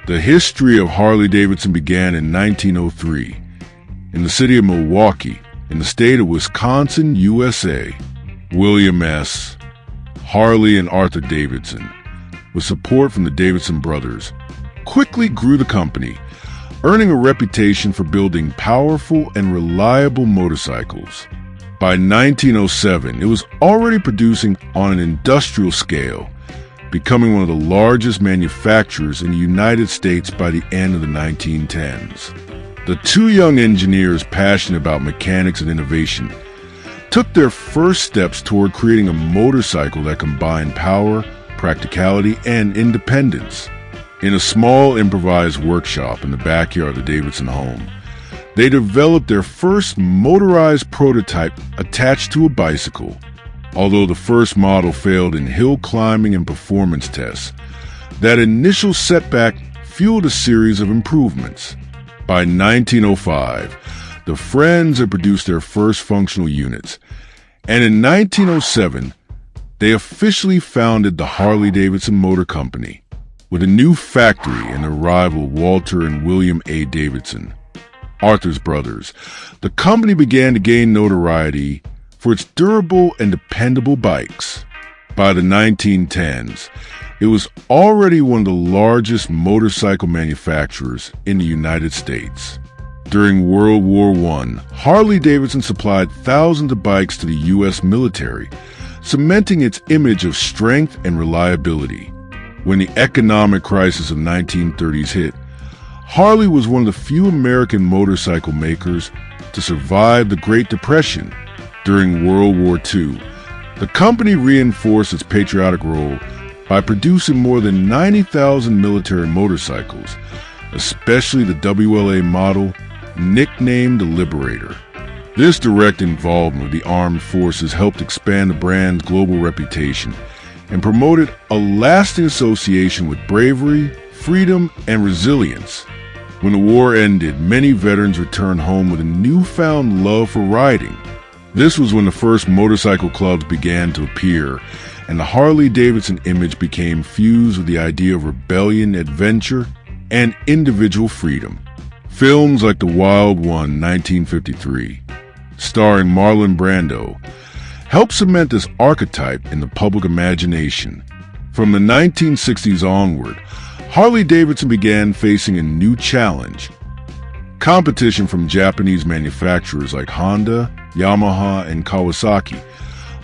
The history of Harley-Davidson began in 1903 in the city of Milwaukee, in the state of Wisconsin, USA. William S. Harley and Arthur Davidson, with support from the Davidson brothers, quickly grew the company, earning a reputation for building powerful and reliable motorcycles. By 1907, it was already producing on an industrial scale, becoming one of the largest manufacturers in the United States by the end of the 1910s. The two young engineers passionate about mechanics and innovation took their first steps toward creating a motorcycle that combined power, practicality, and independence. In a small improvised workshop in the backyard of the Davidson home, they developed their first motorized prototype attached to a bicycle. Although the first model failed in hill climbing and performance tests, that initial setback fueled a series of improvements. By 1905, the friends had produced their first functional units, and in 1907, they officially founded the Harley-Davidson Motor Company, with a new factory and the arrival of Walter and William A. Davidson, Arthur's brothers. The company began to gain notoriety for its durable and dependable bikes. By the 1910s, it was already one of the largest motorcycle manufacturers in the United States. During World War I, Harley-Davidson supplied thousands of bikes to the U.S. military, cementing its image of strength and reliability. When the economic crisis of the 1930s hit, Harley was one of the few American motorcycle makers to survive the Great Depression. During World War II, the company reinforced its patriotic role by producing more than 90,000 military motorcycles, especially the WLA model, nicknamed the Liberator. This direct involvement with the armed forces helped expand the brand's global reputation and promoted a lasting association with bravery, freedom, and resilience. When the war ended, many veterans returned home with a newfound love for riding. This was when the first motorcycle clubs began to appear, and the Harley-Davidson image became fused with the idea of rebellion, adventure, and individual freedom. Films like The Wild One, 1953, starring Marlon Brando, helped cement this archetype in the public imagination. From the 1960s onward, Harley-Davidson began facing a new challenge: competition from Japanese manufacturers like Honda, Yamaha, and Kawasaki,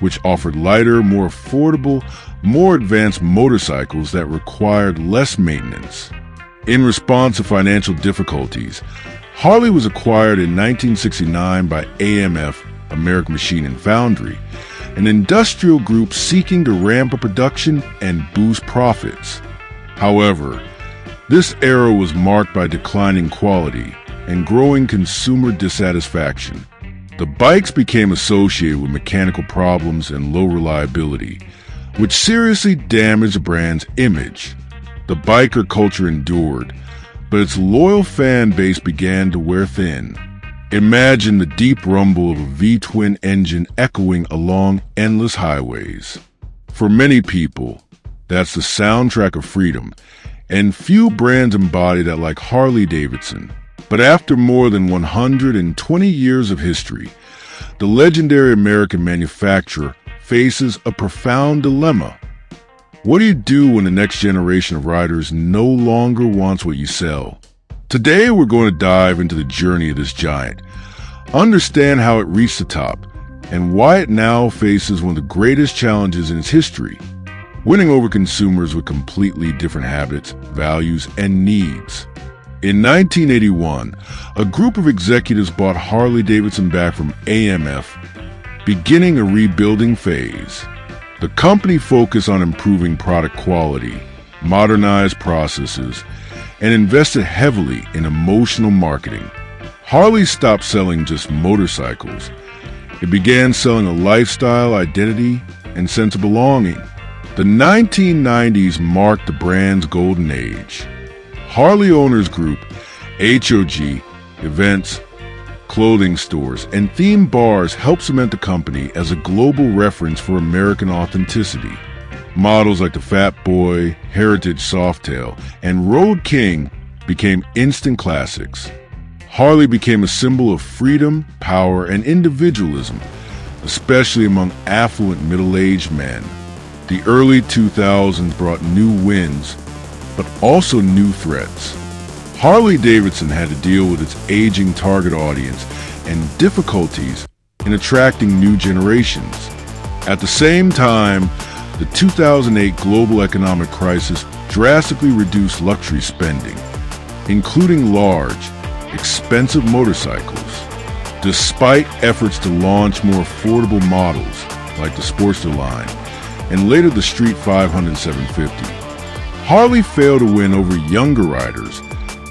which offered lighter, more affordable, more advanced motorcycles that required less maintenance. In response to financial difficulties, Harley was acquired in 1969 by AMF, American Machine and Foundry, an industrial group seeking to ramp up production and boost profits. However, this era was marked by declining quality and growing consumer dissatisfaction. The bikes became associated with mechanical problems and low reliability, which seriously damaged the brand's image. The biker culture endured, but its loyal fan base began to wear thin. Imagine the deep rumble of a V-twin engine echoing along endless highways. For many people, that's the soundtrack of freedom, and few brands embody that like Harley-Davidson. But after more than 120 years of history, the legendary American manufacturer faces a profound dilemma. What do you do when the next generation of riders no longer wants what you sell? Today, we're going to dive into the journey of this giant, understand how it reached the top, and why it now faces one of the greatest challenges in its history: winning over consumers with completely different habits, values, and needs. In 1981, a group of executives bought Harley-Davidson back from AMF, beginning a rebuilding phase. The company focused on improving product quality, modernized processes, and invested heavily in emotional marketing. Harley stopped selling just motorcycles. It began selling a lifestyle, identity, and sense of belonging. The 1990s marked the brand's golden age. Harley Owners Group, HOG, events, clothing stores, and themed bars helped cement the company as a global reference for American authenticity. Models like the Fat Boy, Heritage Softail, and Road King became instant classics. Harley became a symbol of freedom, power, and individualism, especially among affluent middle-aged men. The early 2000s brought new wins, but also new threats. Harley-Davidson had to deal with its aging target audience and difficulties in attracting new generations. At the same time, the 2008 global economic crisis drastically reduced luxury spending, including large, expensive motorcycles. Despite efforts to launch more affordable models, like the Sportster line, and later the Street 500 750, Harley failed to win over younger riders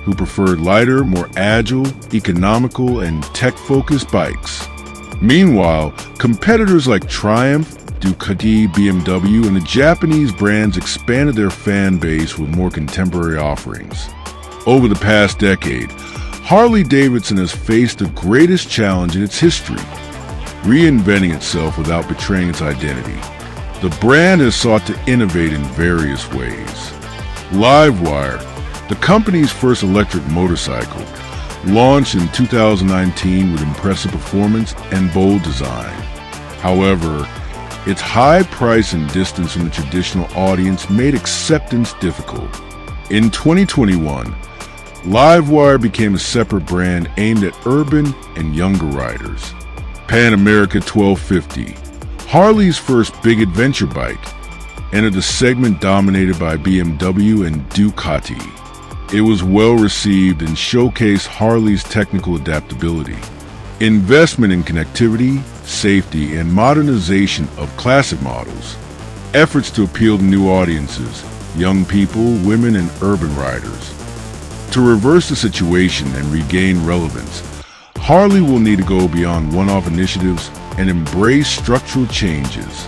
who preferred lighter, more agile, economical, and tech-focused bikes. Meanwhile, competitors like Triumph, Ducati, BMW, and the Japanese brands expanded their fan base with more contemporary offerings. Over the past decade, Harley-Davidson has faced the greatest challenge in its history, reinventing itself without betraying its identity. The brand has sought to innovate in various ways. Livewire, the company's first electric motorcycle, launched in 2019 with impressive performance and bold design. However, its high price and distance from the traditional audience made acceptance difficult. In 2021, Livewire became a separate brand aimed at urban and younger riders. Pan America 1250, Harley's first big adventure bike, entered the segment dominated by BMW and Ducati. It was well received and showcased Harley's technical adaptability. Investment in connectivity, safety, and modernization of classic models. Efforts to appeal to new audiences, young people, women, and urban riders. To reverse the situation and regain relevance, Harley will need to go beyond one-off initiatives and embrace structural changes.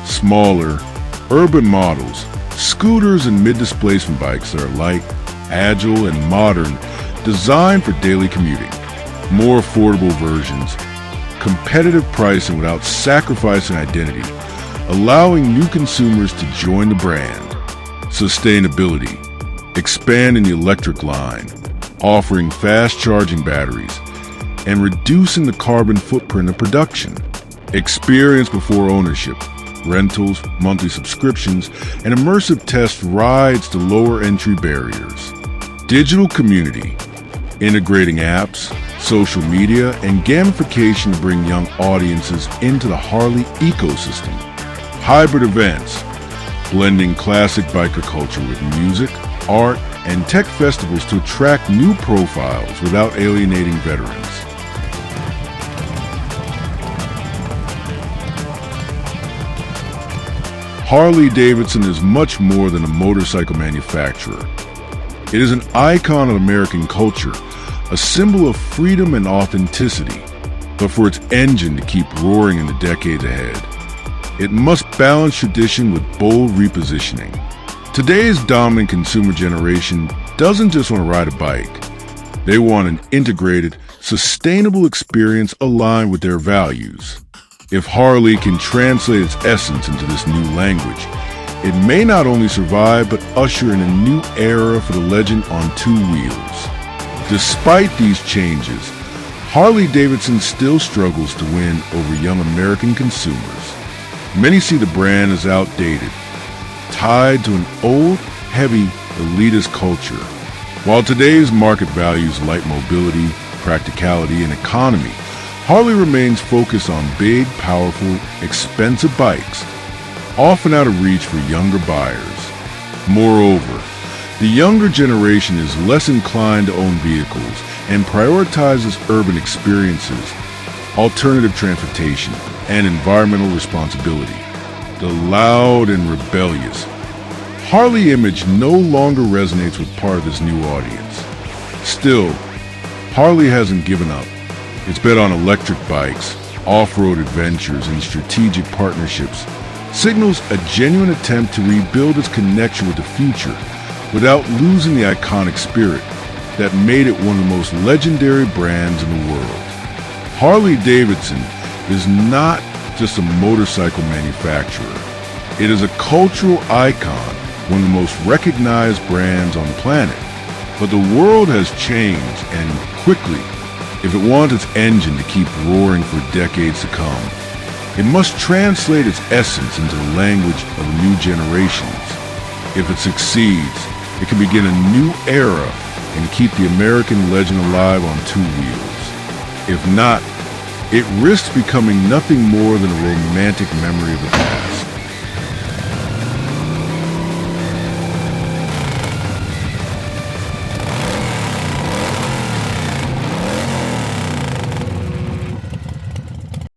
Smaller, urban models, scooters, and mid-displacement bikes that are light, agile, and modern, designed for daily commuting. More affordable versions, competitive pricing without sacrificing identity, allowing new consumers to join the brand. Sustainability, expand in the electric line, offering fast-charging batteries, and reducing the carbon footprint of production. Experience before ownership, rentals, monthly subscriptions, and immersive test rides to lower entry barriers. Digital community, integrating apps, social media, and gamification to bring young audiences into the Harley ecosystem. Hybrid events, blending classic biker culture with music, art, and tech festivals to attract new profiles without alienating veterans. Harley-Davidson is much more than a motorcycle manufacturer. It is an icon of American culture, a symbol of freedom and authenticity. But for its engine to keep roaring in the decades ahead, it must balance tradition with bold repositioning. Today's dominant consumer generation doesn't just want to ride a bike. They want an integrated, sustainable experience aligned with their values. If Harley can translate its essence into this new language, it may not only survive but usher in a new era for the legend on two wheels. Despite these changes, Harley-Davidson still struggles to win over young American consumers. Many see the brand as outdated, tied to an old, heavy, elitist culture. While today's market values light mobility, practicality, and economy, Harley remains focused on big, powerful, expensive bikes, often out of reach for younger buyers. Moreover, the younger generation is less inclined to own vehicles and prioritizes urban experiences, alternative transportation, and environmental responsibility. The loud and rebellious Harley image no longer resonates with part of this new audience. Still, Harley hasn't given up. Its bet on electric bikes, off-road adventures, and strategic partnerships signals a genuine attempt to rebuild its connection with the future without losing the iconic spirit that made it one of the most legendary brands in the world. Harley-Davidson is not just a motorcycle manufacturer. It is a cultural icon, one of the most recognized brands on the planet. But the world has changed, and quickly, if it wants its engine to keep roaring for decades to come. It must translate its essence into the language of new generations. If it succeeds, it can begin a new era and keep the American legend alive on two wheels. If not, it risks becoming nothing more than a romantic memory of the past.